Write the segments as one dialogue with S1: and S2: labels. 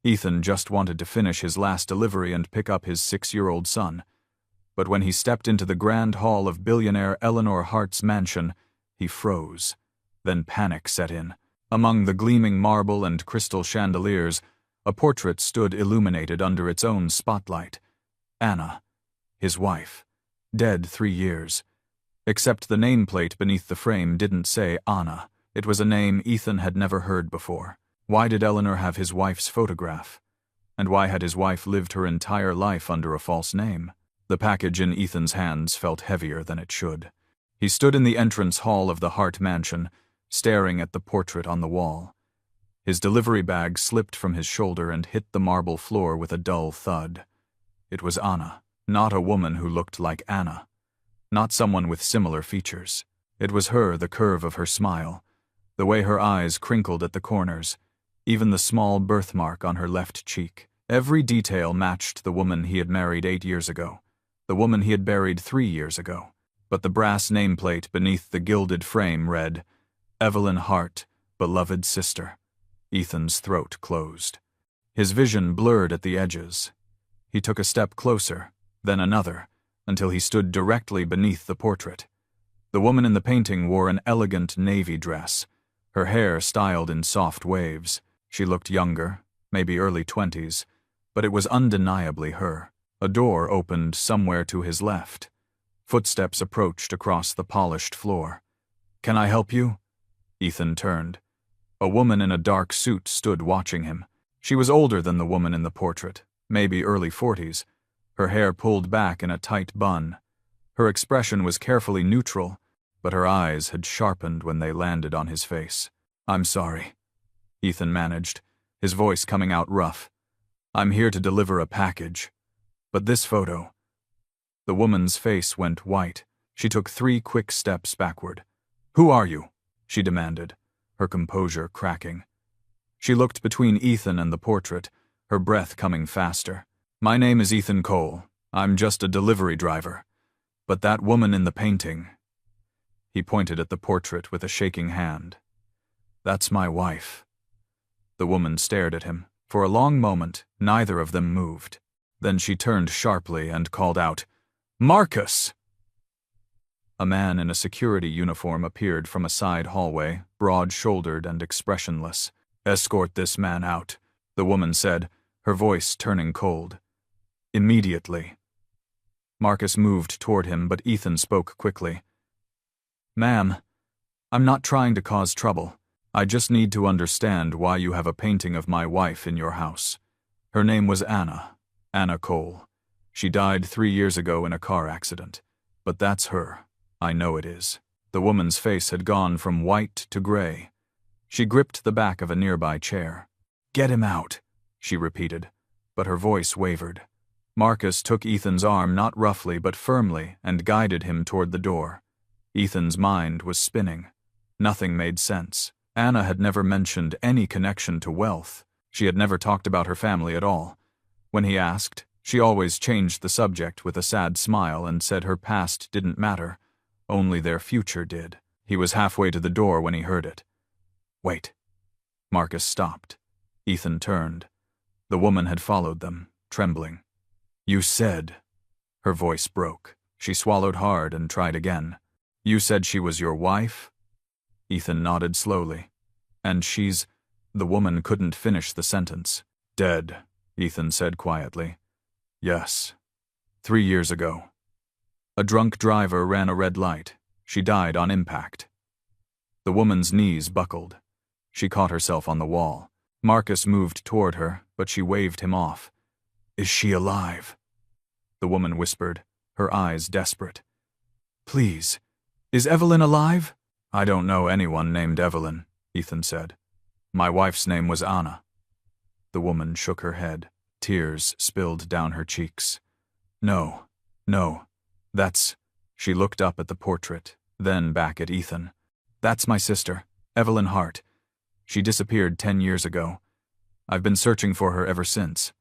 S1: Ethan just wanted to finish his last delivery and pick up his 6-year-old son. But when he stepped into the grand hall of billionaire Eleanor Hart's mansion, he froze. Then panic set in. Among the gleaming marble and crystal chandeliers, a portrait stood illuminated under its own spotlight. Anna, his wife, dead 3 years. Except the nameplate beneath the frame didn't say Anna. It was a name Ethan had never heard before. Why did Eleanor have his wife's photograph? And why had his wife lived her entire life under a false name? The package in Ethan's hands felt heavier than it should. He stood in the entrance hall of the Hart mansion, staring at the portrait on the wall. His delivery bag slipped from his shoulder and hit the marble floor with a dull thud. It was Anna, not a woman who looked like Anna. Not someone with similar features. It was her, the curve of her smile, the way her eyes crinkled at the corners, even the small birthmark on her left cheek. Every detail matched the woman he had married 8 years ago, the woman he had buried 3 years ago. But the brass nameplate beneath the gilded frame read, Evelyn Hart, beloved sister. Ethan's throat closed. His vision blurred at the edges. He took a step closer, then another, until he stood directly beneath the portrait. The woman in the painting wore an elegant navy dress, her hair styled in soft waves. She looked younger, maybe early 20s, but it was undeniably her. A door opened somewhere to his left. Footsteps approached across the polished floor. "Can I help you?" Ethan turned. A woman in a dark suit stood watching him. She was older than the woman in the portrait, maybe early 40s, her hair pulled back in a tight bun. Her expression was carefully neutral, but her eyes had sharpened when they landed on his face. "I'm sorry," Ethan managed, his voice coming out rough. "I'm here to deliver a package. But this photo..." The woman's face went white. She took 3 quick steps backward. "Who are you?" she demanded, her composure cracking. She looked between Ethan and the portrait, her breath coming faster. "My name is Ethan Cole. I'm just a delivery driver. But that woman in the painting..." He pointed at the portrait with a shaking hand. "That's my wife." The woman stared at him. For a long moment, neither of them moved. Then she turned sharply and called out, "Marcus!" A man in a security uniform appeared from a side hallway, broad-shouldered and expressionless. "Escort this man out," the woman said, her voice turning cold. "Immediately." Marcus moved toward him, but Ethan spoke quickly. "Ma'am, I'm not trying to cause trouble. I just need to understand why you have a painting of my wife in your house. Her name was Anna Cole. She died 3 years ago in a car accident. But that's her. I know it is." The woman's face had gone from white to gray. She gripped the back of a nearby chair. "Get him out," she repeated, but her voice wavered. Marcus took Ethan's arm not roughly but firmly and guided him toward the door. Ethan's mind was spinning. Nothing made sense. Anna had never mentioned any connection to wealth. She had never talked about her family at all. When he asked, she always changed the subject with a sad smile and said her past didn't matter, only their future did. He was halfway to the door when he heard it. "Wait." Marcus stopped. Ethan turned. The woman had followed them, trembling. "You said..." Her voice broke. She swallowed hard and tried again. "You said she was your wife?" Ethan nodded slowly. "And she's..." The woman couldn't finish the sentence. "Dead," Ethan said quietly. "Yes. 3 years ago. A drunk driver ran a red light. She died on impact." The woman's knees buckled. She caught herself on the wall. Marcus moved toward her, but she waved him off. "Is she alive?" The woman whispered, her eyes desperate. "Please, is Evelyn alive?" "I don't know anyone named Evelyn," Ethan said. "My wife's name was Anna." The woman shook her head. Tears spilled down her cheeks. No, that's..." She looked up at the portrait, then back at Ethan. "That's my sister, Evelyn Hart. She disappeared 10 years ago. I've been searching for her ever since.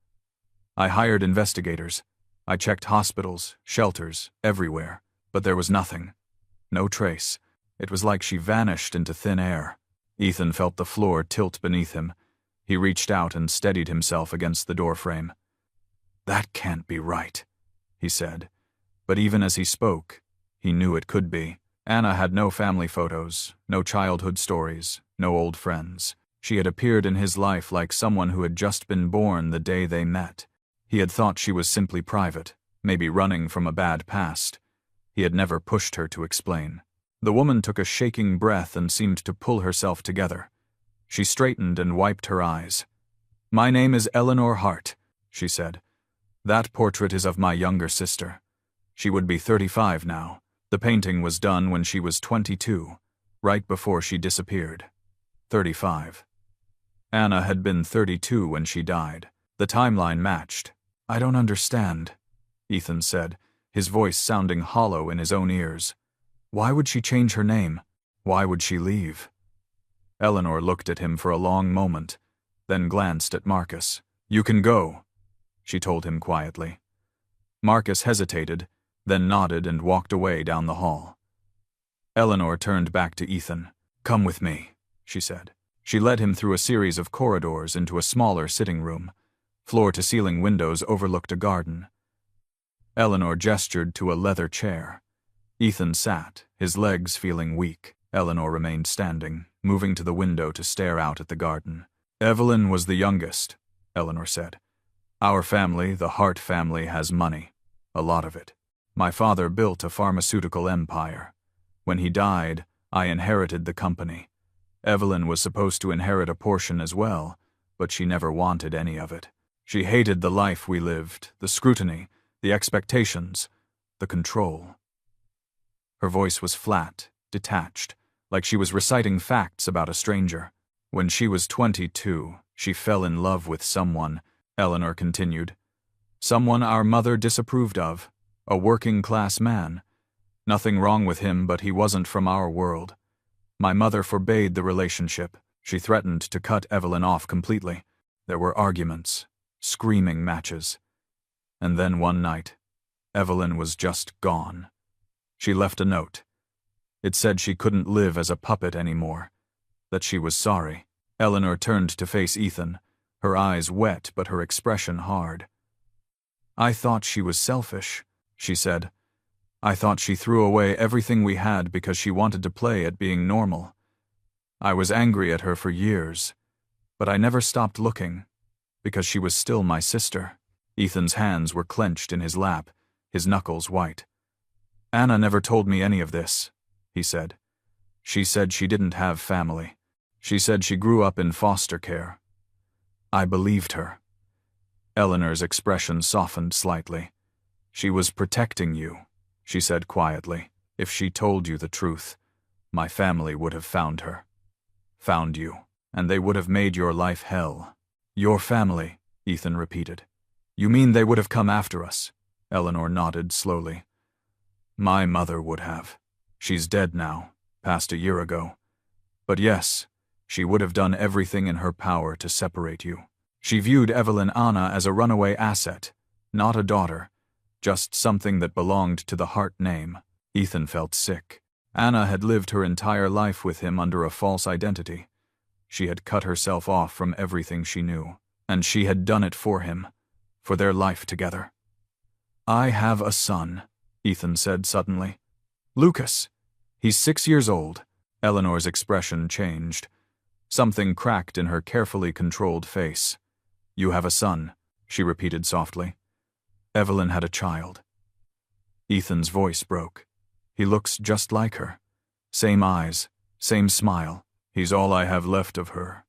S1: I hired investigators. I checked hospitals, shelters, everywhere, but there was nothing. No trace. It was like she vanished into thin air." Ethan felt the floor tilt beneath him. He reached out and steadied himself against the doorframe. "That can't be right," he said. But even as he spoke, he knew it could be. Anna had no family photos, no childhood stories, no old friends. She had appeared in his life like someone who had just been born the day they met. He had thought she was simply private, maybe running from a bad past. He had never pushed her to explain. The woman took a shaking breath and seemed to pull herself together. She straightened and wiped her eyes. "My name is Eleanor Hart," she said. "That portrait is of my younger sister. She would be 35 now. The painting was done when she was 22, right before she disappeared. 35. Anna had been 32 when she died. The timeline matched. "I don't understand," Ethan said, his voice sounding hollow in his own ears. "Why would she change her name? Why would she leave?" Eleanor looked at him for a long moment, then glanced at Marcus. "You can go," she told him quietly. Marcus hesitated, then nodded and walked away down the hall. Eleanor turned back to Ethan. "Come with me," she said. She led him through a series of corridors into a smaller sitting room. Floor-to-ceiling windows overlooked a garden. Eleanor gestured to a leather chair. Ethan sat, his legs feeling weak. Eleanor remained standing, moving to the window to stare out at the garden. "Evelyn was the youngest," Eleanor said. "Our family, the Hart family, has money. A lot of it. My father built a pharmaceutical empire. When he died, I inherited the company. Evelyn was supposed to inherit a portion as well, but she never wanted any of it. She hated the life we lived, the scrutiny, the expectations, the control." Her voice was flat, detached, like she was reciting facts about a stranger. "When she was 22, she fell in love with someone," Eleanor continued. "Someone our mother disapproved of, a working-class man. Nothing wrong with him, but he wasn't from our world. My mother forbade the relationship. She threatened to cut Evelyn off completely. There were arguments, screaming matches. And then one night, Evelyn was just gone. She left a note. It said she couldn't live as a puppet anymore, that she was sorry." Eleanor turned to face Ethan, her eyes wet but her expression hard. "I thought she was selfish," she said. "I thought she threw away everything we had because she wanted to play at being normal. I was angry at her for years, but I never stopped looking, because she was still my sister." Ethan's hands were clenched in his lap, his knuckles white. "Anna never told me any of this," he said. "She said she didn't have family. She said she grew up in foster care. I believed her." Eleanor's expression softened slightly. "She was protecting you," she said quietly. "If she told you the truth, my family would have found her. Found you, and they would have made your life hell." "Your family," Ethan repeated. "You mean they would have come after us?" Eleanor nodded slowly. "My mother would have. She's dead now, passed a year ago. But yes, she would have done everything in her power to separate you. She viewed Evelyn Anna as a runaway asset, not a daughter, just something that belonged to the Hart name." Ethan felt sick. Anna had lived her entire life with him under a false identity. She had cut herself off from everything she knew, and she had done it for him, for their life together. "I have a son," Ethan said suddenly. "Lucas. He's 6 years old." Eleanor's expression changed. Something cracked in her carefully controlled face. "You have a son," she repeated softly. "Evelyn had a child." Ethan's voice broke. "He looks just like her. Same eyes, same smile. He's all I have left of her."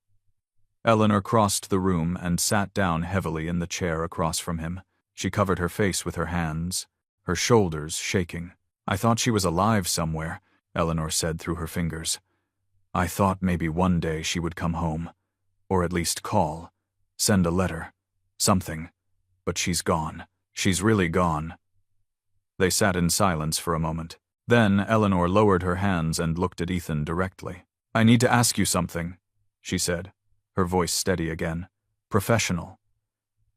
S1: Eleanor crossed the room and sat down heavily in the chair across from him. She covered her face with her hands, her shoulders shaking. "I thought she was alive somewhere," Eleanor said through her fingers. "I thought maybe one day she would come home, or at least call, send a letter, something. But she's gone. She's really gone." They sat in silence for a moment. Then Eleanor lowered her hands and looked at Ethan directly. "I need to ask you something," she said, her voice steady again. "Professional.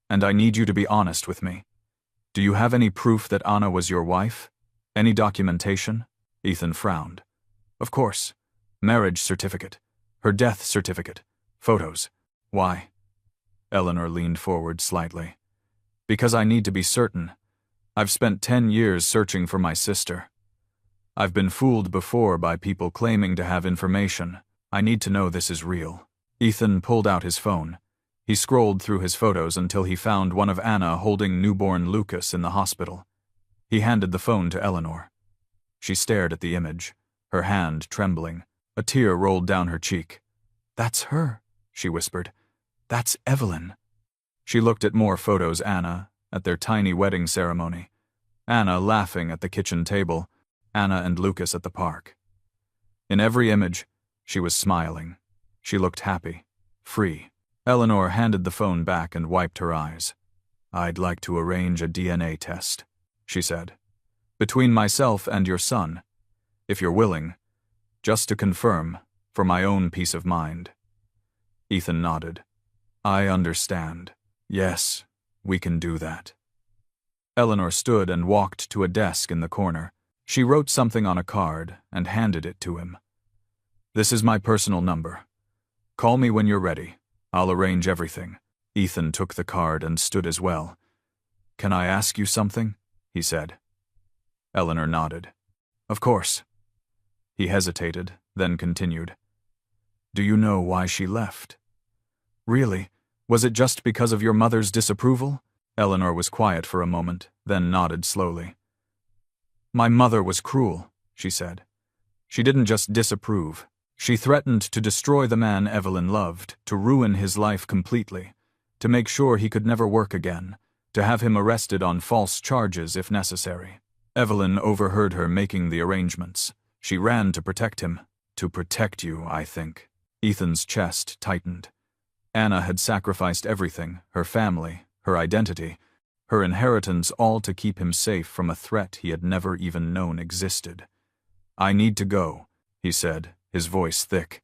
S1: And I need you to be honest with me. Do you have any proof that Anna was your wife? Any documentation?" Ethan frowned. "Of course. Marriage certificate. Her death certificate. Photos. Why?" Eleanor leaned forward slightly. Because I need to be certain. I've spent 10 years searching for my sister. I've been fooled before by people claiming to have information. I need to know this is real. Ethan pulled out his phone. He scrolled through his photos until he found one of Anna holding newborn Lucas in the hospital. He handed the phone to Eleanor. She stared at the image, her hand trembling. A tear rolled down her cheek. "That's her," she whispered. "That's Evelyn." She looked at more photos Anna, at their tiny wedding ceremony. Anna laughing at the kitchen table, Anna and Lucas at the park. In every image, she was smiling. She looked happy, free. Eleanor handed the phone back and wiped her eyes. "I'd like to arrange a DNA test," she said. "Between myself and your son, if you're willing, just to confirm, for my own peace of mind." Ethan nodded. "I understand. Yes, we can do that." Eleanor stood and walked to a desk in the corner. She wrote something on a card and handed it to him. "This is my personal number. Call me when you're ready. I'll arrange everything." Ethan took the card and stood as well. "Can I ask you something?" he said. Eleanor nodded. "Of course." He hesitated, then continued. "Do you know why she left?" "Really? Was it just because of your mother's disapproval?" Eleanor was quiet for a moment, then nodded slowly. "My mother was cruel," she said. "She didn't just disapprove. She threatened to destroy the man Evelyn loved, to ruin his life completely, to make sure he could never work again, to have him arrested on false charges if necessary. Evelyn overheard her making the arrangements. She ran to protect him. To protect you, I think." Ethan's chest tightened. Anna had sacrificed everything, her family, her identity, her inheritance, all to keep him safe from a threat he had never even known existed. "I need to go," he said, his voice thick.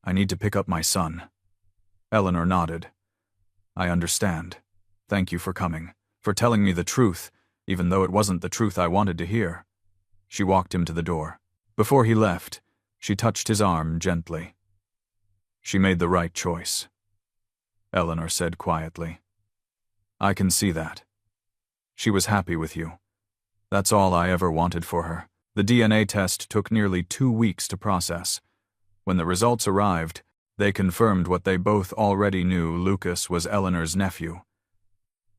S1: "I need to pick up my son." Eleanor nodded. "I understand. Thank you for coming, for telling me the truth, even though it wasn't the truth I wanted to hear." She walked him to the door. Before he left, she touched his arm gently. "She made the right choice," Eleanor said quietly. "I can see that. She was happy with you. That's all I ever wanted for her." The DNA test took nearly 2 weeks to process. When the results arrived, they confirmed what they both already knew: Lucas was Eleanor's nephew.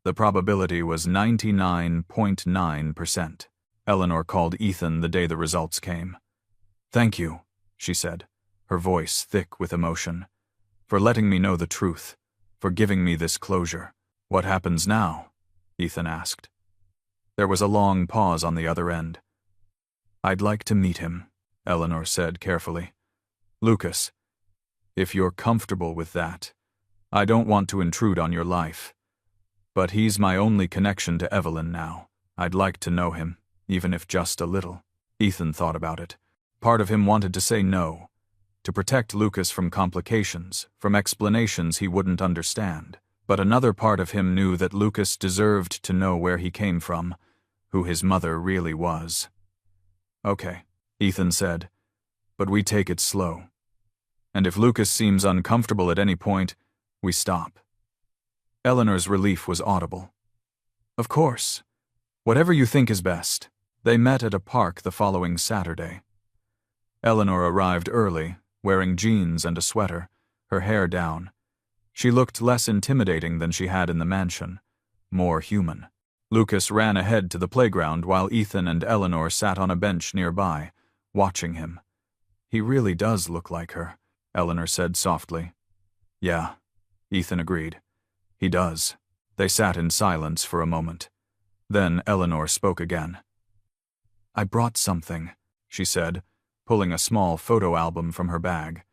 S1: The probability was 99.9%. Eleanor called Ethan the day the results came. "Thank you," she said, her voice thick with emotion, "for letting me know the truth, for giving me this closure." "What happens now?" Ethan asked. There was a long pause on the other end. "I'd like to meet him," Eleanor said carefully. "Lucas, if you're comfortable with that. I don't want to intrude on your life. But he's my only connection to Evelyn now. I'd like to know him, even if just a little." Ethan thought about it. Part of him wanted to say no, to protect Lucas from complications, from explanations he wouldn't understand. But another part of him knew that Lucas deserved to know where he came from, who his mother really was. "Okay," Ethan said, "but we take it slow. And if Lucas seems uncomfortable at any point, we stop." Eleanor's relief was audible. "Of course. Whatever you think is best." They met at a park the following Saturday. Eleanor arrived early, wearing jeans and a sweater, her hair down. She looked less intimidating than she had in the mansion, more human. Lucas ran ahead to the playground while Ethan and Eleanor sat on a bench nearby, watching him. "He really does look like her," Eleanor said softly. "Yeah," Ethan agreed. "He does." They sat in silence for a moment. Then Eleanor spoke again. "I brought something," she said, pulling a small photo album from her bag.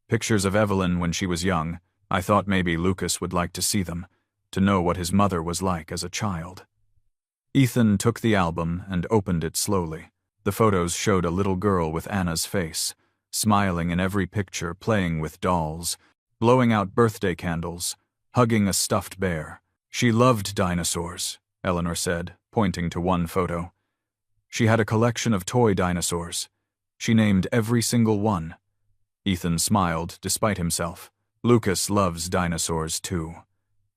S1: "Pictures of Evelyn when she was young. I thought maybe Lucas would like to see them, to know what his mother was like as a child." Ethan took the album and opened it slowly. The photos showed a little girl with Anna's face, smiling in every picture, playing with dolls, blowing out birthday candles, hugging a stuffed bear. "She loved dinosaurs," Eleanor said, pointing to one photo. "She had a collection of toy dinosaurs. She named every single one." Ethan smiled despite himself. "Lucas loves dinosaurs too.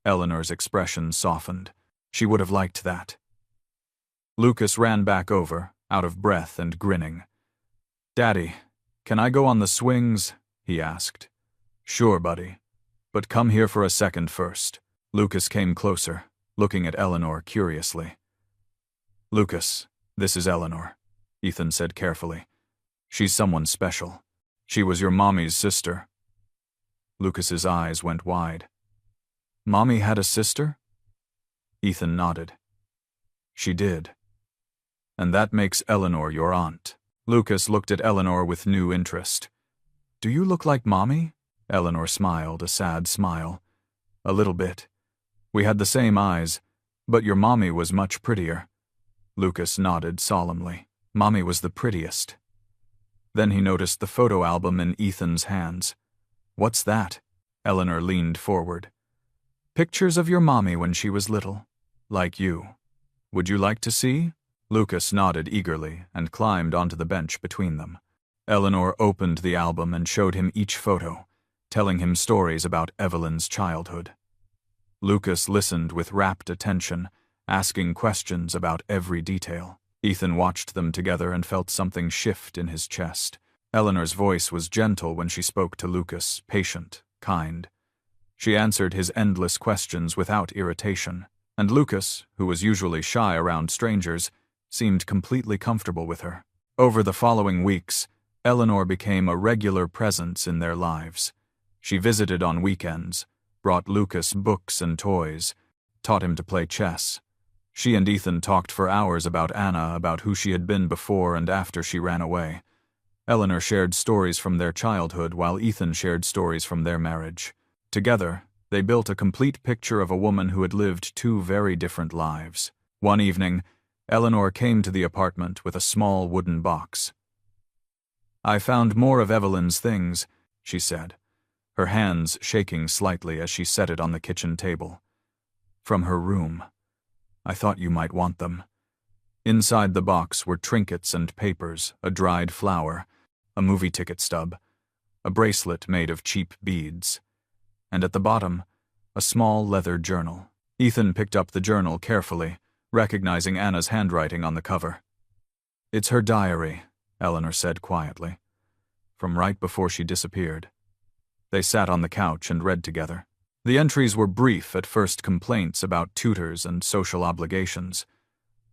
S1: Eleanor's expression softened. She would have liked that. Lucas ran back over, out of breath and grinning. "Daddy, can I go on the swings?" he asked. "Sure, buddy. But come here for a second first." Lucas came closer, looking at Eleanor curiously. "Lucas, this is Eleanor," Ethan said carefully. "She's someone special. She was your mommy's sister." Lucas's eyes went wide. "Mommy had a sister?" Ethan nodded. "She did. And that makes Eleanor your aunt." Lucas looked at Eleanor with new interest. "Do you look like Mommy?" Eleanor smiled, a sad smile. "A little bit. We had the same eyes, but your mommy was much prettier." Lucas nodded solemnly. "Mommy was the prettiest." Then he noticed the photo album in Ethan's hands. "What's that?" Eleanor leaned forward. "Pictures of your mommy when she was little. Like you. Would you like to see?" Lucas nodded eagerly and climbed onto the bench between them. Eleanor opened the album and showed him each photo, telling him stories about Evelyn's childhood. Lucas listened with rapt attention, asking questions about every detail. Ethan watched them together and felt something shift in his chest. Eleanor's voice was gentle when she spoke to Lucas, patient, kind. She answered his endless questions without irritation, and Lucas, who was usually shy around strangers, seemed completely comfortable with her. Over the following weeks, Eleanor became a regular presence in their lives. She visited on weekends, brought Lucas books and toys, taught him to play chess. She and Ethan talked for hours about Anna, about who she had been before and after she ran away. Eleanor shared stories from their childhood while Ethan shared stories from their marriage. Together, they built a complete picture of a woman who had lived two very different lives. One evening, Eleanor came to the apartment with a small wooden box. "I found more of Evelyn's things," she said, her hands shaking slightly as she set it on the kitchen table. "From her room. I thought you might want them." Inside the box were trinkets and papers, a dried flower, a movie ticket stub, a bracelet made of cheap beads, and at the bottom, a small leather journal. Ethan picked up the journal carefully, recognizing Anna's handwriting on the cover. "It's her diary," Eleanor said quietly, "from right before she disappeared." They sat on the couch and read together. The entries were brief at first, complaints about tutors and social obligations.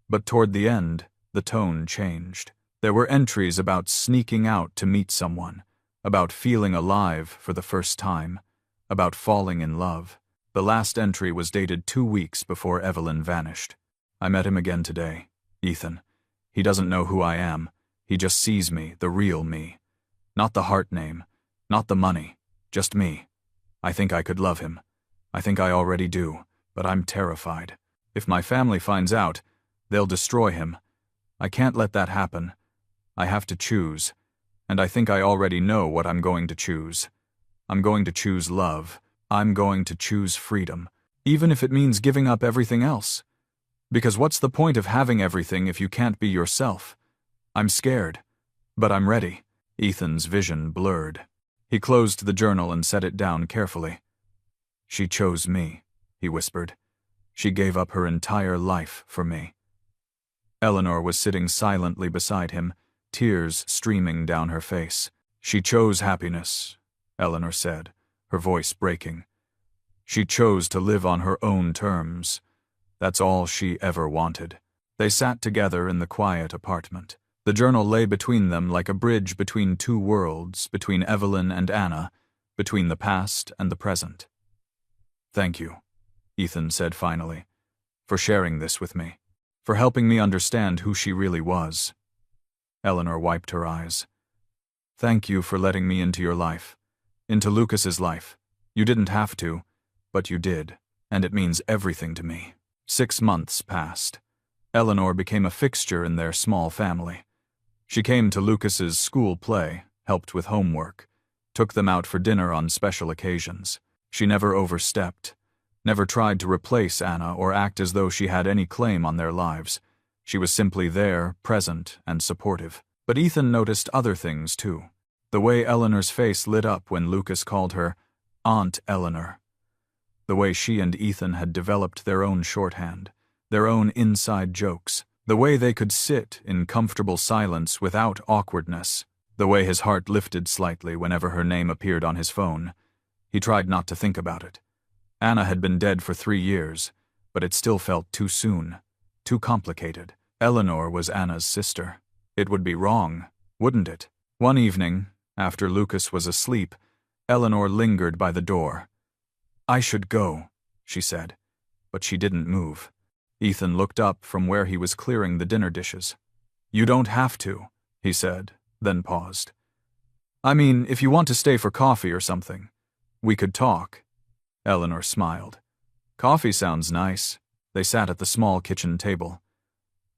S1: But toward the end, the tone changed. There were entries about sneaking out to meet someone, about feeling alive for the first time, about falling in love. The last entry was dated 2 weeks before Evelyn vanished. "I met him again today, Ethan. He doesn't know who I am. He just sees me, the real me. Not the heart name, not the money, just me. I think I could love him. I think I already do, but I'm terrified. If my family finds out, they'll destroy him. I can't let that happen. I have to choose, and I think I already know what I'm going to choose. I'm going to choose love. I'm going to choose freedom, even if it means giving up everything else. Because what's the point of having everything if you can't be yourself? I'm scared, but I'm ready." Ethan's vision blurred. He closed the journal and set it down carefully. "She chose me," he whispered. "She gave up her entire life for me." Eleanor was sitting silently beside him, tears streaming down her face. "She chose happiness," Eleanor said, her voice breaking. "She chose to live on her own terms. That's all she ever wanted." They sat together in the quiet apartment. The journal lay between them like a bridge between two worlds, between Evelyn and Anna, between the past and the present. "Thank you," Ethan said finally, "for sharing this with me, for helping me understand who she really was." Eleanor wiped her eyes. "Thank you for letting me into your life, into Lucas's life. You didn't have to, but you did, and it means everything to me." 6 months passed. Eleanor became a fixture in their small family. She came to Lucas's school play, helped with homework, took them out for dinner on special occasions. She never overstepped, never tried to replace Anna or act as though she had any claim on their lives. She was simply there, present and supportive. But Ethan noticed other things too. The way Eleanor's face lit up when Lucas called her Aunt Eleanor. The way she and Ethan had developed their own shorthand, their own inside jokes, the way they could sit in comfortable silence without awkwardness, the way his heart lifted slightly whenever her name appeared on his phone. He tried not to think about it. Anna had been dead for 3 years, but it still felt too soon, too complicated. Eleanor was Anna's sister. It would be wrong, wouldn't it? One evening, after Lucas was asleep, Eleanor lingered by the door. "I should go," she said, but she didn't move. Ethan looked up from where he was clearing the dinner dishes. "You don't have to," he said, then paused. "I mean, if you want to stay for coffee or something, we could talk." Eleanor smiled. "Coffee sounds nice." They sat at the small kitchen table.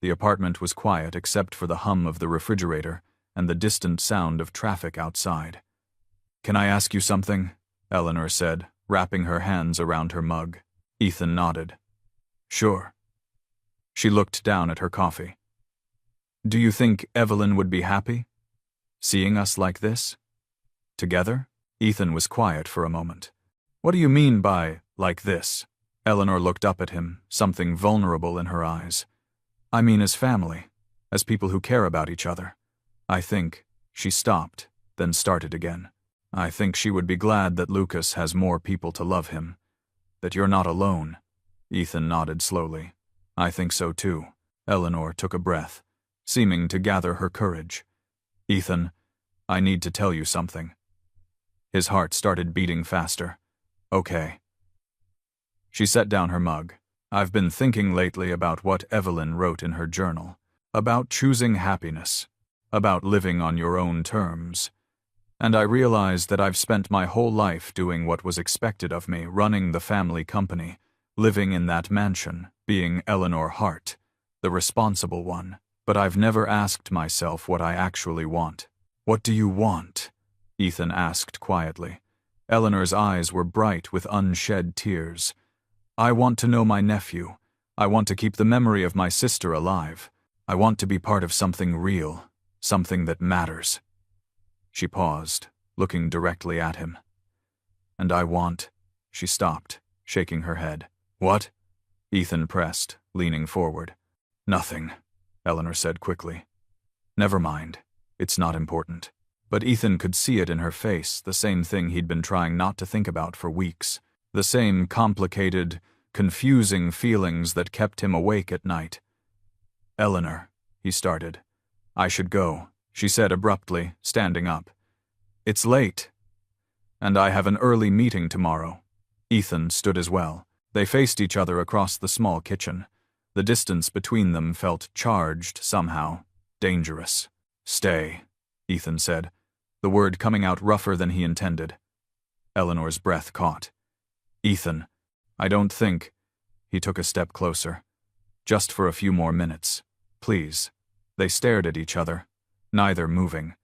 S1: The apartment was quiet except for the hum of the refrigerator and the distant sound of traffic outside. "Can I ask you something?" Eleanor said, wrapping her hands around her mug. Ethan nodded. "Sure." She looked down at her coffee. "Do you think Evelyn would be happy? Seeing us like this? Together?" Ethan was quiet for a moment. "What do you mean by, like this?" Eleanor looked up at him, something vulnerable in her eyes. "I mean as family, as people who care about each other. I think," she stopped, then started again. "I think she would be glad that Lucas has more people to love him. That you're not alone." Ethan nodded slowly. "I think so too." Eleanor took a breath, seeming to gather her courage. "Ethan, I need to tell you something." His heart started beating faster. "Okay." She set down her mug. "I've been thinking lately about what Evelyn wrote in her journal, about choosing happiness, about living on your own terms. And I realized that I've spent my whole life doing what was expected of me, running the family company, living in that mansion, being Eleanor Hart, the responsible one. But I've never asked myself what I actually want." "What do you want?" Ethan asked quietly. Eleanor's eyes were bright with unshed tears. "I want to know my nephew. I want to keep the memory of my sister alive. I want to be part of something real, something that matters." She paused, looking directly at him. "And I want—" She stopped, shaking her head. "What?" Ethan pressed, leaning forward. "Nothing," Eleanor said quickly. "Never mind. It's not important." But Ethan could see it in her face, the same thing he'd been trying not to think about for weeks. The same complicated, confusing feelings that kept him awake at night. "Eleanor," he started. "I should go," she said abruptly, standing up. "It's late. And I have an early meeting tomorrow." Ethan stood as well. They faced each other across the small kitchen. The distance between them felt charged somehow, dangerous. "Stay," Ethan said, the word coming out rougher than he intended. Eleanor's breath caught. "Ethan, I don't think—" He took a step closer. "Just for a few more minutes. Please." They stared at each other, neither moving.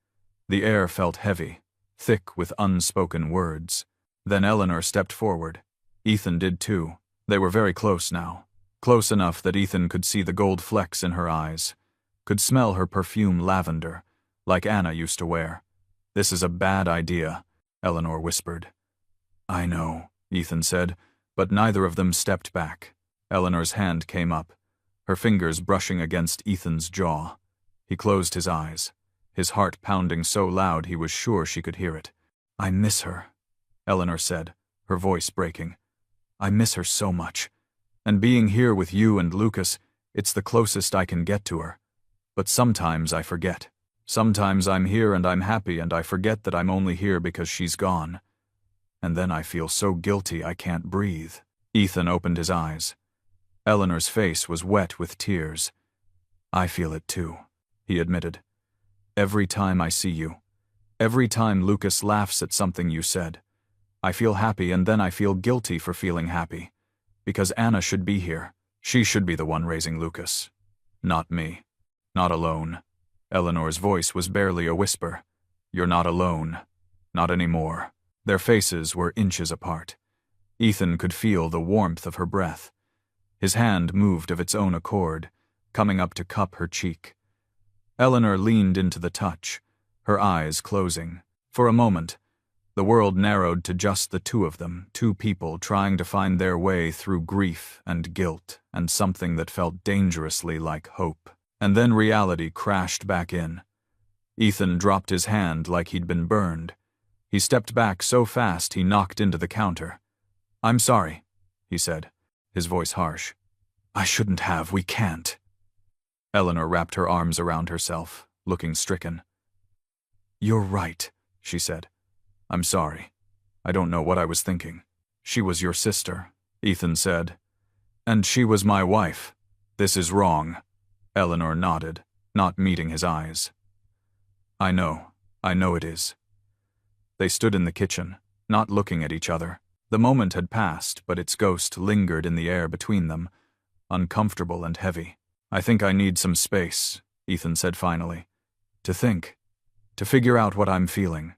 S1: The air felt heavy, thick with unspoken words. Then Eleanor stepped forward. Ethan did too. They were very close now. Close enough that Ethan could see the gold flecks in her eyes, could smell her perfume lavender, like Anna used to wear. "This is a bad idea," Eleanor whispered. "I know," Ethan said, but neither of them stepped back. Eleanor's hand came up, her fingers brushing against Ethan's jaw. He closed his eyes, his heart pounding so loud he was sure she could hear it. "I miss her," Eleanor said, her voice breaking. "I miss her so much. And being here with you and Lucas, it's the closest I can get to her. But sometimes I forget. Sometimes I'm here and I'm happy and I forget that I'm only here because she's gone. And then I feel so guilty I can't breathe." Ethan opened his eyes. Eleanor's face was wet with tears. "I feel it too," he admitted. "Every time I see you, every time Lucas laughs at something you said, I feel happy and then I feel guilty for feeling happy. Because Anna should be here. She should be the one raising Lucas. Not me. Not alone." Eleanor's voice was barely a whisper. "You're not alone. Not anymore." Their faces were inches apart. Ethan could feel the warmth of her breath. His hand moved of its own accord, coming up to cup her cheek. Eleanor leaned into the touch, her eyes closing. For a moment, The world narrowed to just the two of them, two people trying to find their way through grief and guilt and something that felt dangerously like hope. And then reality crashed back in. Ethan dropped his hand like he'd been burned. He stepped back so fast he knocked into the counter. "I'm sorry," he said, his voice harsh. "I shouldn't have, we can't." Eleanor wrapped her arms around herself, looking stricken. "You're right," she said. "I'm sorry. I don't know what I was thinking." "She was your sister," Ethan said. "And she was my wife. This is wrong." Eleanor nodded, not meeting his eyes. I know it is." They stood in the kitchen, not looking at each other. The moment had passed, but its ghost lingered in the air between them, uncomfortable and heavy. "I think I need some space," Ethan said finally. "To think. To figure out what I'm feeling."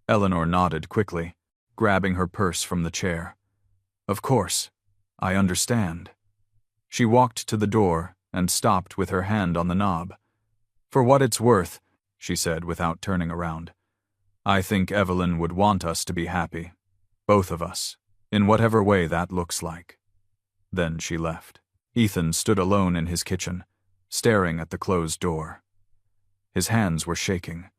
S1: Eleanor nodded quickly, grabbing her purse from the chair. "Of course. I understand." She walked to the door and stopped with her hand on the knob. "For what it's worth," she said without turning around, "I think Evelyn would want us to be happy. Both of us, in whatever way that looks like." Then she left. Ethan stood alone in his kitchen, staring at the closed door. His hands were shaking.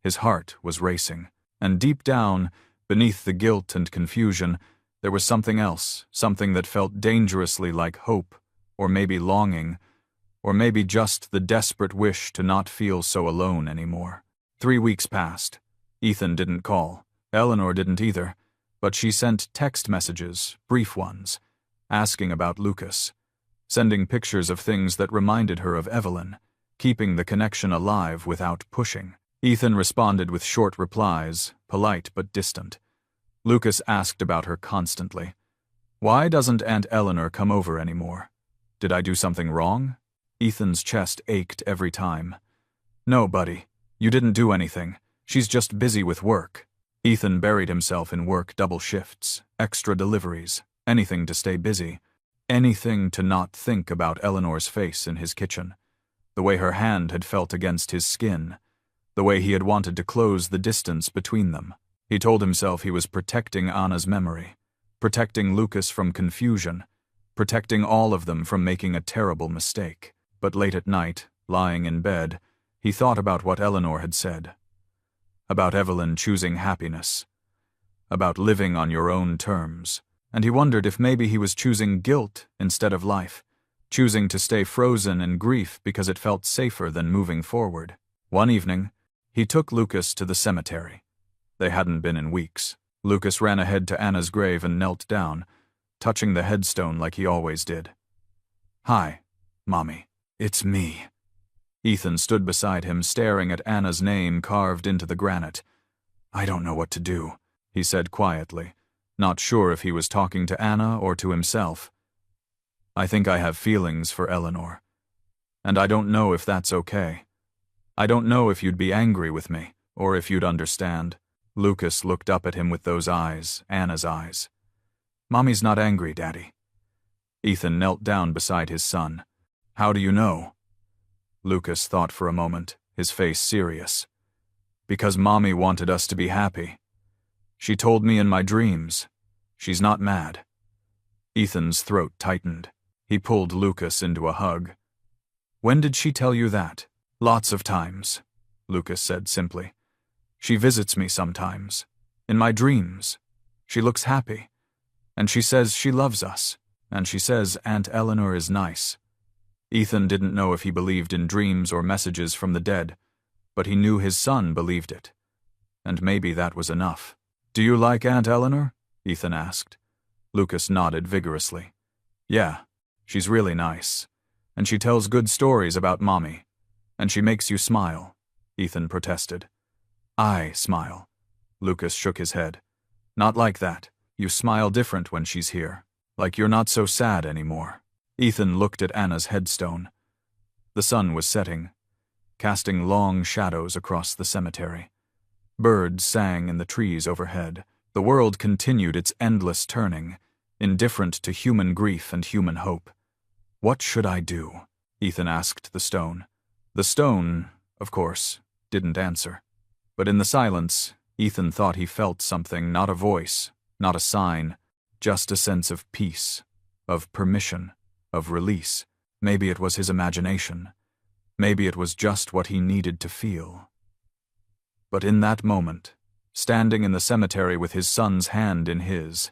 S1: His heart was racing. And deep down, beneath the guilt and confusion, there was something else, something that felt dangerously like hope, or maybe longing, or maybe just the desperate wish to not feel so alone anymore. 3 weeks passed. Ethan didn't call. Eleanor didn't either, but she sent text messages, brief ones, asking about Lucas, sending pictures of things that reminded her of Evelyn, keeping the connection alive without pushing. Ethan responded with short replies, polite but distant. Lucas asked about her constantly. "Why doesn't Aunt Eleanor come over anymore? Did I do something wrong?" Ethan's chest ached every time. "No, buddy, you didn't do anything. She's just busy with work." Ethan buried himself in work double shifts, extra deliveries, anything to stay busy, anything to not think about Eleanor's face in his kitchen, the way her hand had felt against his skin, the way he had wanted to close the distance between them. He told himself he was protecting Anna's memory, protecting Lucas from confusion, protecting all of them from making a terrible mistake. But late at night, lying in bed, he thought about what Eleanor had said. About Evelyn choosing happiness. About living on your own terms. And he wondered if maybe he was choosing guilt instead of life, choosing to stay frozen in grief because it felt safer than moving forward. One evening, he took Lucas to the cemetery. They hadn't been in weeks. Lucas ran ahead to Anna's grave and knelt down, touching the headstone like he always did. "Hi, Mommy. It's me." Ethan stood beside him, staring at Anna's name carved into the granite. "I don't know what to do," he said quietly, not sure if he was talking to Anna or to himself. "I think I have feelings for Eleanor. And I don't know if that's okay. I don't know if you'd be angry with me, or if you'd understand." Lucas looked up at him with those eyes, Anna's eyes. "Mommy's not angry, Daddy." Ethan knelt down beside his son. "How do you know?" Lucas thought for a moment, his face serious. "Because Mommy wanted us to be happy. She told me in my dreams. She's not mad." Ethan's throat tightened. He pulled Lucas into a hug. "When did she tell you that?" "Lots of times," Lucas said simply. "She visits me sometimes. In my dreams. She looks happy. And she says she loves us. And she says Aunt Eleanor is nice." Ethan didn't know if he believed in dreams or messages from the dead, but he knew his son believed it. And maybe that was enough. "Do you like Aunt Eleanor?" Ethan asked. Lucas nodded vigorously. "Yeah, she's really nice. And she tells good stories about Mommy. And she makes you smile," Ethan protested. "I smile." Lucas shook his head. "Not like that. You smile different when she's here. Like you're not so sad anymore." Ethan looked at Anna's headstone. The sun was setting, casting long shadows across the cemetery. Birds sang in the trees overhead. The world continued its endless turning, indifferent to human grief and human hope. "What should I do?" Ethan asked the stone. The stone, of course, didn't answer. But in the silence, Ethan thought he felt something, not a voice, not a sign, just a sense of peace, of permission, of release. Maybe it was his imagination. Maybe it was just what he needed to feel. But in that moment, standing in the cemetery with his son's hand in his,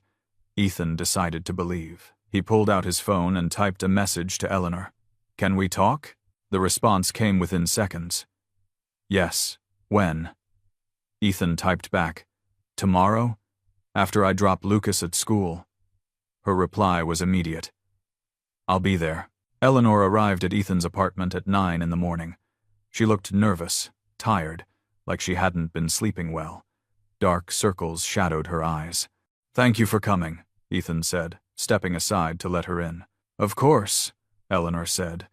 S1: Ethan decided to believe. He pulled out his phone and typed a message to Eleanor. "Can we talk?" The response came within seconds. "Yes. When?" Ethan typed back, "Tomorrow? After I drop Lucas at school." Her reply was immediate. "I'll be there." Eleanor arrived at Ethan's apartment at 9 in the morning. She looked nervous, tired, like she hadn't been sleeping well. Dark circles shadowed her eyes. "Thank you for coming," Ethan said, stepping aside to let her in. "Of course," Eleanor said,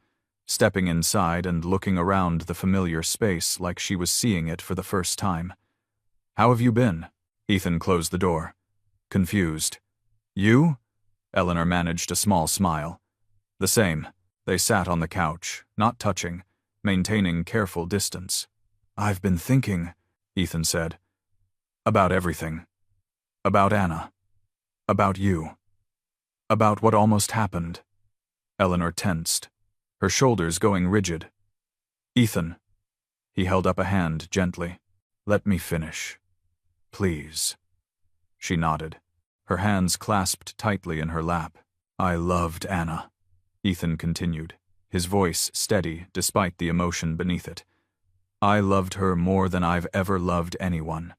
S1: stepping inside and looking around the familiar space like she was seeing it for the first time. "How have you been?" Ethan closed the door. Confused. "You?" Eleanor managed a small smile. "The same." They sat on the couch, not touching, maintaining careful distance. "I've been thinking," Ethan said. "About everything. About Anna. About you. About what almost happened." Eleanor tensed, her shoulders going rigid. "Ethan." He held up a hand gently. "Let me finish. Please." She nodded, her hands clasped tightly in her lap. "I loved Anna," Ethan continued, his voice steady despite the emotion beneath it. "I loved her more than I've ever loved anyone.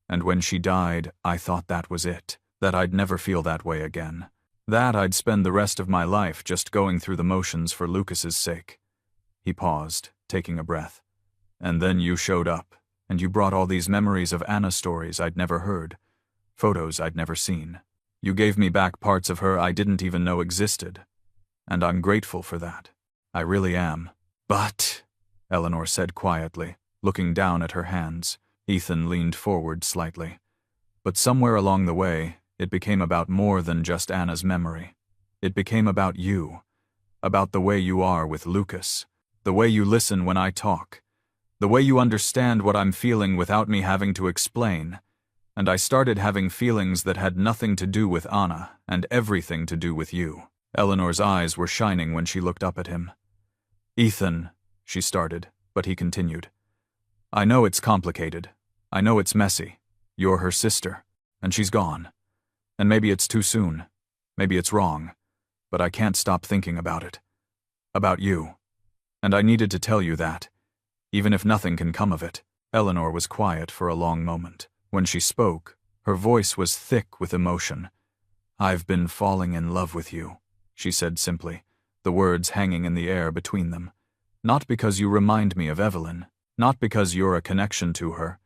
S1: And when she died, I thought that was it, that I'd never feel that way again. That I'd spend the rest of my life just going through the motions for Lucas's sake." He paused, taking a breath. "And then you showed up, and you brought all these memories of Anna stories I'd never heard, photos I'd never seen. You gave me back parts of her I didn't even know existed. And I'm grateful for that. I really am." "But," Eleanor said quietly, looking down at her hands. Ethan leaned forward slightly. "But somewhere along the way, it became about more than just Anna's memory. It became about you. About the way you are with Lucas. The way you listen when I talk. The way you understand what I'm feeling without me having to explain. And I started having feelings that had nothing to do with Anna and everything to do with you." Eleanor's eyes were shining when she looked up at him. "Ethan," she started, but he continued. "I know it's complicated. I know it's messy. You're her sister, and she's gone. And maybe it's too soon. Maybe it's wrong. But I can't stop thinking about it. About you. And I needed to tell you that, even if nothing can come of it." Eleanor was quiet for a long moment. When she spoke, her voice was thick with emotion. "I've been falling in love with you," she said simply, the words hanging in the air between them. "Not because you remind me of Evelyn, not because you're a connection to her,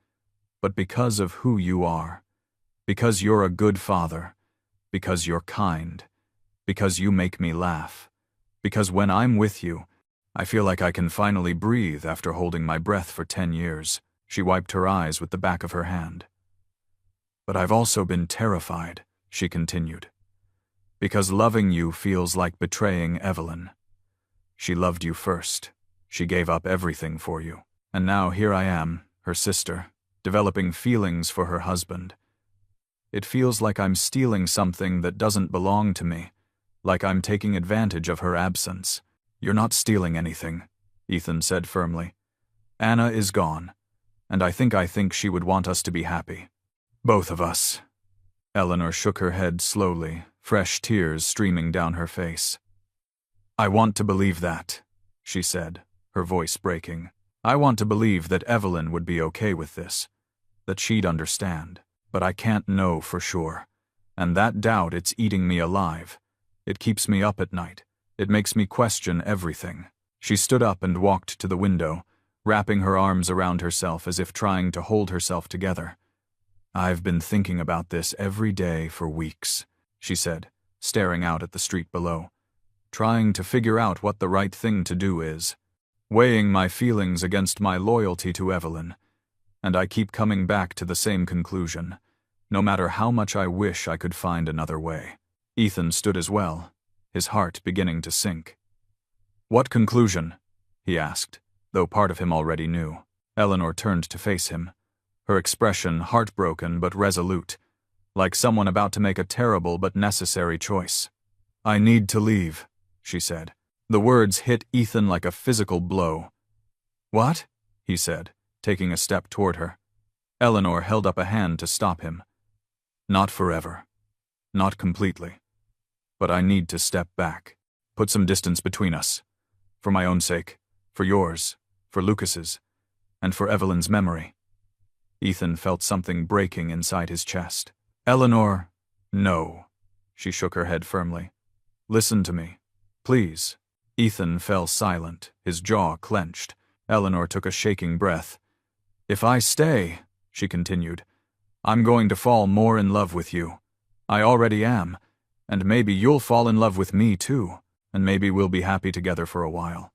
S1: but because of who you are. Because you're a good father. Because you're kind. Because you make me laugh. Because when I'm with you, I feel like I can finally breathe after holding my breath for 10 years. She wiped her eyes with the back of her hand. "But I've also been terrified," she continued. "Because loving you feels like betraying Evelyn. She loved you first. She gave up everything for you. And now here I am, her sister, developing feelings for her husband. It feels like I'm stealing something that doesn't belong to me, like I'm taking advantage of her absence." "You're not stealing anything," Ethan said firmly. "Anna is gone, and I think she would want us to be happy. Both of us." Eleanor shook her head slowly, fresh tears streaming down her face. "I want to believe that," she said, her voice breaking. "I want to believe that Evelyn would be okay with this, that she'd understand. But I can't know for sure. And that doubt, it's eating me alive. It keeps me up at night. It makes me question everything." She stood up and walked to the window, wrapping her arms around herself as if trying to hold herself together. "I've been thinking about this every day for weeks," she said, staring out at the street below. "Trying to figure out what the right thing to do is. Weighing my feelings against my loyalty to Evelyn. And I keep coming back to the same conclusion, no matter how much I wish I could find another way." Ethan stood as well, his heart beginning to sink. "What conclusion?" he asked, though part of him already knew. Eleanor turned to face him. her expression heartbroken but resolute, like someone about to make a terrible but necessary choice. "I need to leave," she said. The words hit Ethan like a physical blow. "What?" he said, taking a step toward her. Eleanor held up a hand to stop him. "Not forever. Not completely. But I need to step back. Put some distance between us. For my own sake, for yours, for Lucas's, and for Evelyn's memory." Ethan felt something breaking inside his chest. "Eleanor, no." She shook her head firmly. "Listen to me, please." Ethan fell silent, his jaw clenched. Eleanor took a shaking breath. "If I stay," she continued, "I'm going to fall more in love with you. I already am, and maybe you'll fall in love with me too, and maybe we'll be happy together for a while.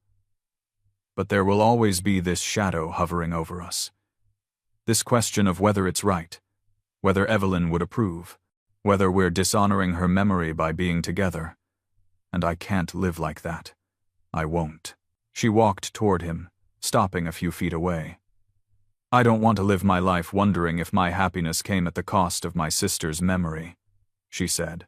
S1: But there will always be this shadow hovering over us. This question of whether it's right, whether Evelyn would approve, whether we're dishonoring her memory by being together. And I can't live like that. I won't." She walked toward him, stopping a few feet away. "I don't want to live my life wondering if my happiness came at the cost of my sister's memory," she said,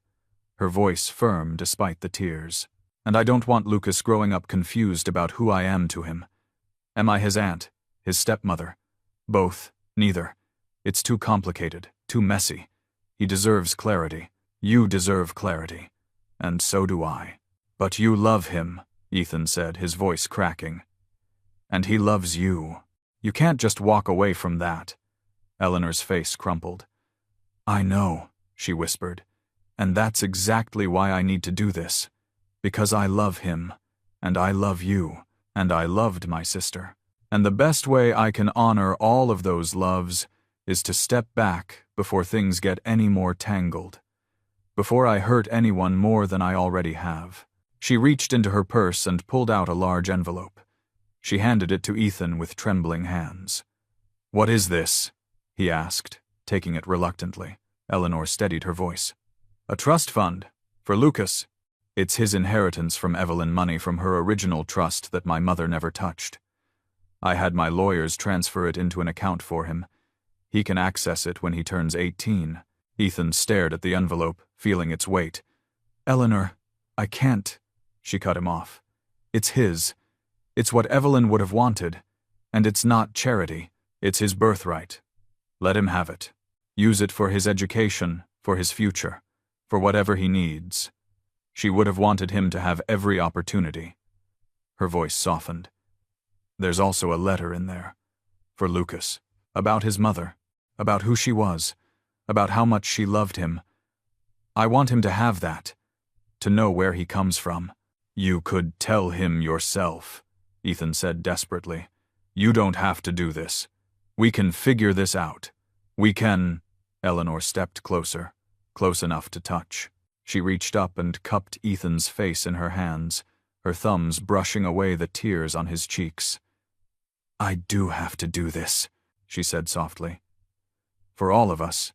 S1: her voice firm despite the tears. "And I don't want Lucas growing up confused about who I am to him. Am I his aunt, his stepmother? Both, neither. It's too complicated, too messy. He deserves clarity. You deserve clarity. And so do I." "But you love him," Ethan said, his voice cracking. "And he loves you. You can't just walk away from that." Eleanor's face crumpled. "I know," she whispered, "and that's exactly why I need to do this. Because I love him, and I love you, and I loved my sister. And the best way I can honor all of those loves is to step back before things get any more tangled. Before I hurt anyone more than I already have." She reached into her purse and pulled out a large envelope. She handed it to Ethan with trembling hands. "What is this?" he asked, taking it reluctantly. Eleanor steadied her voice. "A trust fund. For Lucas. It's his inheritance from Evelyn, money from her original trust that my mother never touched. I had my lawyers transfer it into an account for him. He can access it when he turns 18. Ethan stared at the envelope, feeling its weight. "Eleanor, I can't," she cut him off. "It's his. It's what Evelyn would have wanted. And it's not charity. It's his birthright. Let him have it. Use it for his education, for his future, for whatever he needs." She would have wanted him to have every opportunity. Her voice softened. "There's also a letter in there. For Lucas. About his mother. About who she was. About how much she loved him. I want him to have that. To know where he comes from." "You could tell him yourself," Ethan said desperately. "You don't have to do this. We can figure this out. We can—" Eleanor stepped closer, close enough to touch. She reached up and cupped Ethan's face in her hands, her thumbs brushing away the tears on his cheeks. "I do have to do this," she said softly. "For all of us.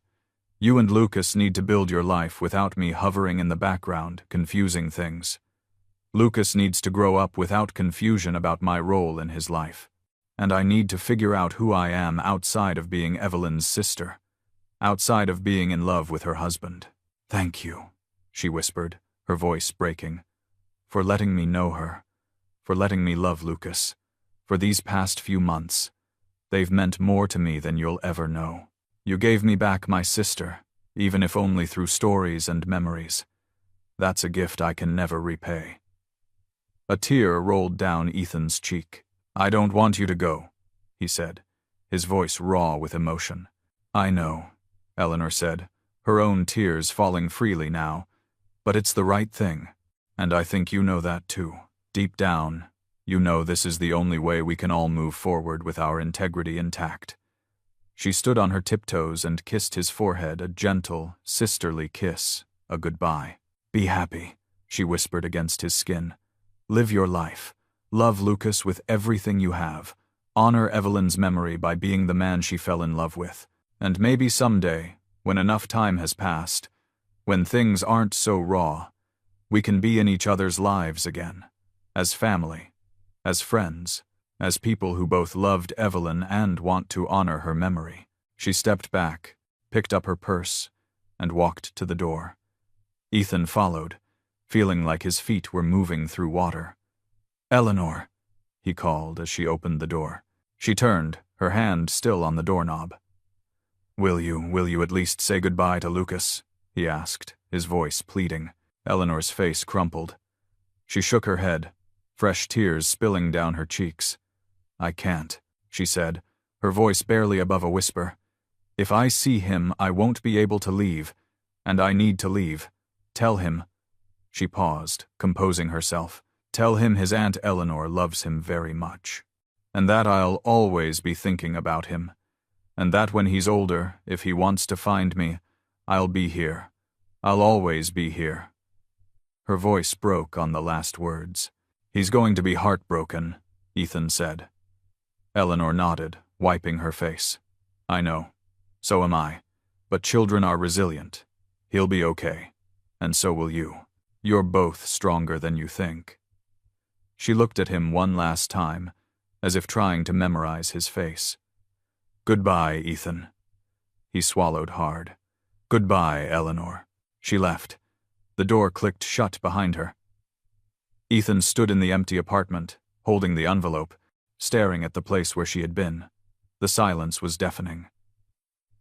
S1: You and Lucas need to build your life without me hovering in the background, confusing things. Lucas needs to grow up without confusion about my role in his life. And I need to figure out who I am outside of being Evelyn's sister, outside of being in love with her husband. Thank you," she whispered, her voice breaking, "for letting me know her, for letting me love Lucas, for these past few months. They've meant more to me than you'll ever know. You gave me back my sister, even if only through stories and memories. That's a gift I can never repay." A tear rolled down Ethan's cheek. "I don't want you to go," he said, his voice raw with emotion. "I know," Eleanor said, her own tears falling freely now, "but it's the right thing, and I think you know that too. Deep down, you know this is the only way we can all move forward with our integrity intact." She stood on her tiptoes and kissed his forehead, a gentle, sisterly kiss, a goodbye. "Be happy," she whispered against his skin. "Live your life. Love Lucas with everything you have. Honor Evelyn's memory by being the man she fell in love with. And maybe someday, when enough time has passed, when things aren't so raw, we can be in each other's lives again. As family, as friends, as people who both loved Evelyn and want to honor her memory." She stepped back, picked up her purse, and walked to the door. Ethan followed, feeling like his feet were moving through water. "Eleanor," he called as she opened the door. She turned, her hand still on the doorknob. Will you at least say goodbye to Lucas?" he asked, his voice pleading. Eleanor's face crumpled. She shook her head, fresh tears spilling down her cheeks. "I can't," she said, her voice barely above a whisper. "If I see him, I won't be able to leave, and I need to leave. Tell him." She paused, composing herself. "Tell him his Aunt Eleanor loves him very much, and that I'll always be thinking about him, and that when he's older, if he wants to find me, I'll be here. I'll always be here." Her voice broke on the last words. "He's going to be heartbroken," Ethan said. Eleanor nodded, wiping her face. "I know. So am I. But children are resilient. He'll be okay. And so will you. You're both stronger than you think." She looked at him one last time, as if trying to memorize his face. "Goodbye, Ethan." He swallowed hard. "Goodbye, Eleanor." She left. The door clicked shut behind her. Ethan stood in the empty apartment, holding the envelope, staring at the place where she had been. The silence was deafening.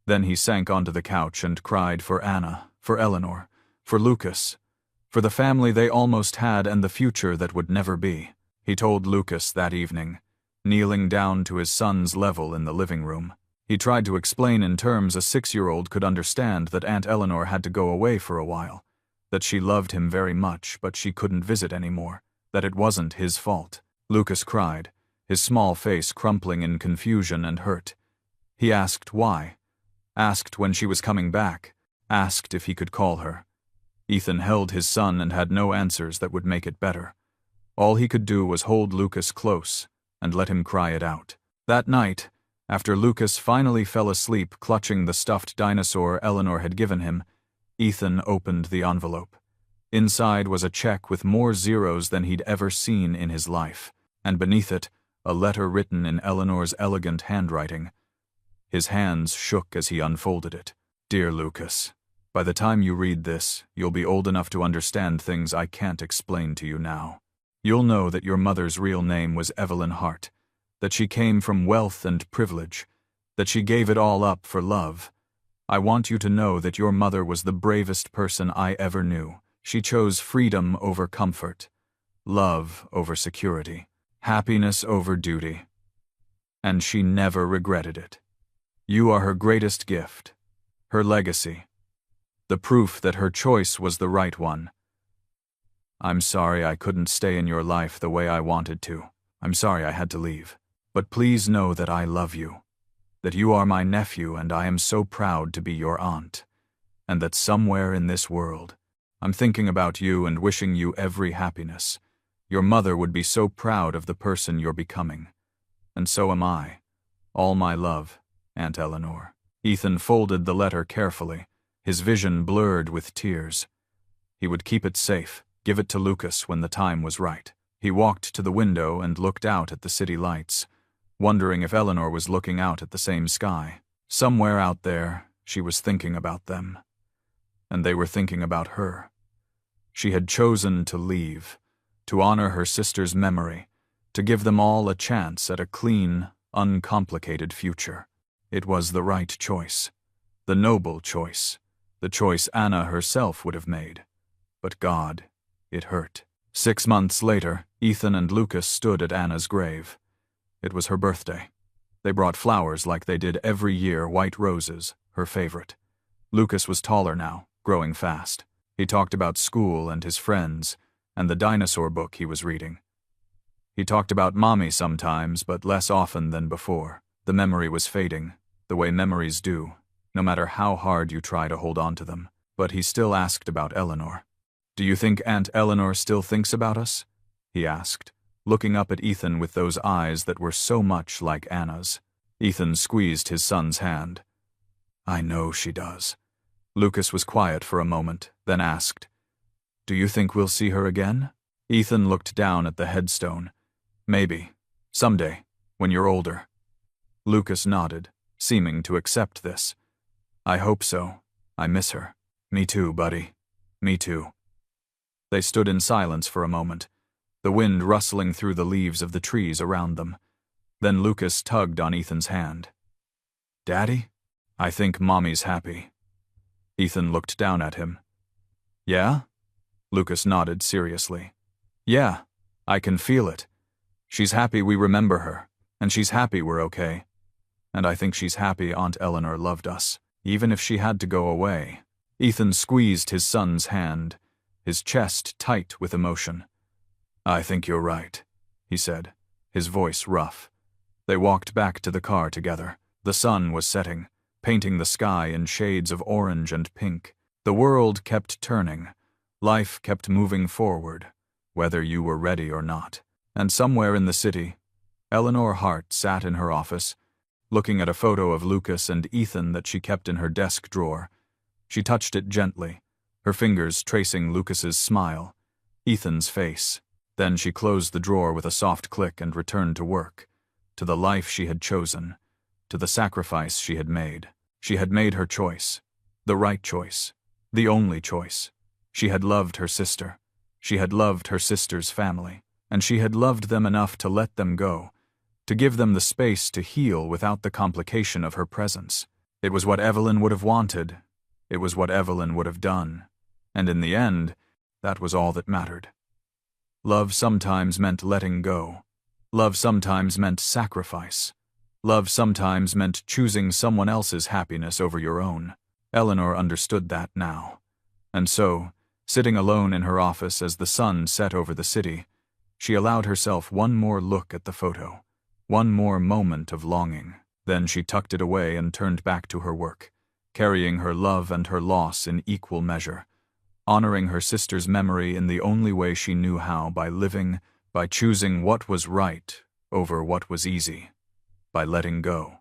S1: Then he sank onto the couch and cried for Anna, for Eleanor, for Lucas, for the family they almost had and the future that would never be. He told Lucas that evening, kneeling down to his son's level in the living room. He tried to explain in terms a 6-year-old could understand that Aunt Eleanor had to go away for a while, that she loved him very much but she couldn't visit anymore, that it wasn't his fault. Lucas cried, his small face crumpling in confusion and hurt. He asked why, asked when she was coming back, asked if he could call her. Ethan held his son and had no answers that would make it better. All he could do was hold Lucas close and let him cry it out. That night, after Lucas finally fell asleep clutching the stuffed dinosaur Eleanor had given him, Ethan opened the envelope. Inside was a check with more zeros than he'd ever seen in his life, and beneath it, a letter written in Eleanor's elegant handwriting. His hands shook as he unfolded it. "Dear Lucas, by the time you read this, you'll be old enough to understand things I can't explain to you now. You'll know that your mother's real name was Evelyn Hart, that she came from wealth and privilege, that she gave it all up for love. I want you to know that your mother was the bravest person I ever knew. She chose freedom over comfort, love over security, happiness over duty, and she never regretted it. You are her greatest gift, her legacy, the proof that her choice was the right one. I'm sorry I couldn't stay in your life the way I wanted to. I'm sorry I had to leave. But please know that I love you, that you are my nephew and I am so proud to be your aunt, and that somewhere in this world, I'm thinking about you and wishing you every happiness. Your mother would be so proud of the person you're becoming. And so am I. All my love, Aunt Eleanor." Ethan folded the letter carefully, his vision blurred with tears. He would keep it safe, give it to Lucas when the time was right. He walked to the window and looked out at the city lights, wondering if Eleanor was looking out at the same sky. Somewhere out there, she was thinking about them. And they were thinking about her. She had chosen to leave, to honor her sister's memory, to give them all a chance at a clean, uncomplicated future. It was the right choice, the noble choice, the choice Anna herself would have made. But God, it hurt. 6 months later, Ethan and Lucas stood at Anna's grave. It was her birthday. They brought flowers like they did every year, white roses, her favorite. Lucas was taller now, growing fast. He talked about school and his friends, and the dinosaur book he was reading. He talked about Mommy sometimes, but less often than before. The memory was fading, the way memories do, no matter how hard you try to hold on to them. But he still asked about Eleanor. "Do you think Aunt Eleanor still thinks about us?" he asked, looking up at Ethan with those eyes that were so much like Anna's. Ethan squeezed his son's hand. "I know she does." Lucas was quiet for a moment, then asked, "Do you think we'll see her again?" Ethan looked down at the headstone. "Maybe. Someday, when you're older." Lucas nodded, seeming to accept this. I hope so. I miss her. Me too, buddy. Me too. They stood in silence for a moment, the wind rustling through the leaves of the trees around them. Then Lucas tugged on Ethan's hand. Daddy? I think Mommy's happy. Ethan looked down at him. Yeah? Lucas nodded seriously. Yeah, I can feel it. She's happy we remember her, and she's happy we're okay. And I think she's happy Aunt Eleanor loved us, even if she had to go away. Ethan squeezed his son's hand, his chest tight with emotion. I think you're right, he said, his voice rough. They walked back to the car together. The sun was setting, painting the sky in shades of orange and pink. The world kept turning. Life kept moving forward, whether you were ready or not. And somewhere in the city, Eleanor Hart sat in her office, looking at a photo of Lucas and Ethan that she kept in her desk drawer. She touched it gently, her fingers tracing Lucas's smile, Ethan's face. Then she closed the drawer with a soft click and returned to work, to the life she had chosen, to the sacrifice she had made. She had made her choice, the right choice, the only choice. She had loved her sister. She had loved her sister's family, and she had loved them enough to let them go, to give them the space to heal without the complication of her presence. It was what Evelyn would have wanted. It was what Evelyn would have done. And in the end, that was all that mattered. Love sometimes meant letting go. Love sometimes meant sacrifice. Love sometimes meant choosing someone else's happiness over your own. Eleanor understood that now. And so, sitting alone in her office as the sun set over the city, she allowed herself one more look at the photo, one more moment of longing. Then she tucked it away and turned back to her work, carrying her love and her loss in equal measure, honoring her sister's memory in the only way she knew how, by living, by choosing what was right over what was easy, by letting go.